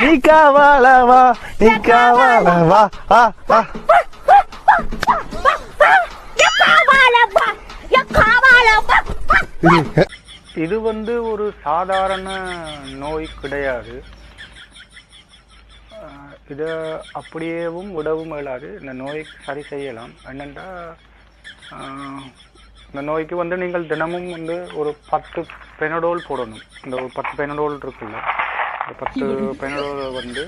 நீ காவாலவா நீ காவாலவா இது ஒரு சாதாரண நோய் கிடையாது. இதை அப்படியேவும் விடவும் இயலாது. இந்த நோய் சரி செய்யலாம். என்னென்னா இந்த நோய்க்கு நீங்கள் தினமும் ஒரு 10 பெனடோல் போடணும். இந்த ஒரு 10 பெனடோல் இருக்குல்ல, இந்த 10 பெனடோலை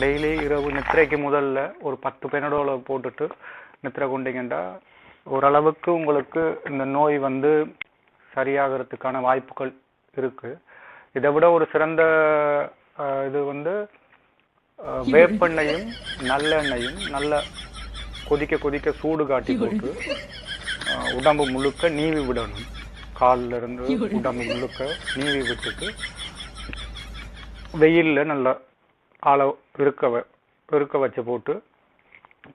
டெய்லி இரவு நித்திரைக்கு முதல்ல ஒரு 10 பெனடோலை போட்டுட்டு நித்திரை கொண்டீங்கன்னா ஓரளவுக்கு உங்களுக்கு இந்த நோய் சரியாகிறதுக்கான வாய்ப்புகள் இருக்கு. இதை விட ஒரு சிறந்த இது வேப்பெண்ணையும் நல்லெண்ணையும் நல்ல கொதிக்க சூடு காட்டி போட்டு உடம்பு முழுக்க நீவி விடணும். காலில் இருந்து உடம்பு முழுக்க நீவி விட்டுட்டு வெயில்ல நல்லா ஆளை இருக்க வச்சு போட்டு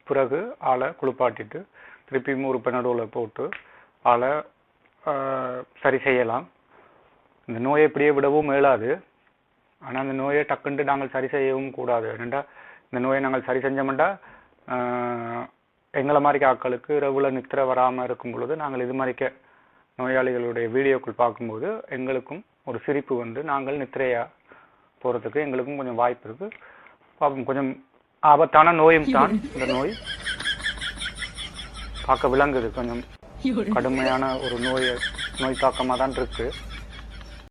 பிறகு ஆளை குளிப்பாட்டிட்டு திருப்பியும் ஒரு பெனடோலை போட்டு ஆளை சரி செய்யலாம். இந்த நோயை இப்படியே விடவும் மேலாது. ஆனால் அந்த நோயை டக்குன்ட்டு நாங்கள் சரி செய்யவும் கூடாது. ஏனெண்டா இந்த நோயை நாங்கள் சரி செஞ்சோம்னா எங்களை மாதிரி ஆட்களுக்கு இரவுல நித்திரை வராமல் இருக்கும் பொழுது நாங்கள் இது மாதிரிக்க நோயாளிகளுடைய வீடியோக்கள் பார்க்கும்போது எங்களுக்கும் ஒரு சிரிப்பு நாங்கள் நித்திரையா போகிறதுக்கு எங்களுக்கும் கொஞ்சம் வாய்ப்பு இருக்கு. பாப்போம். கொஞ்சம் ஆபத்தான நோயும் தான் இந்த நோய். பார்க்க விளங்குது கொஞ்சம் கடுமையான ஒரு நோய் தாக்கமாக தான் இருக்கு.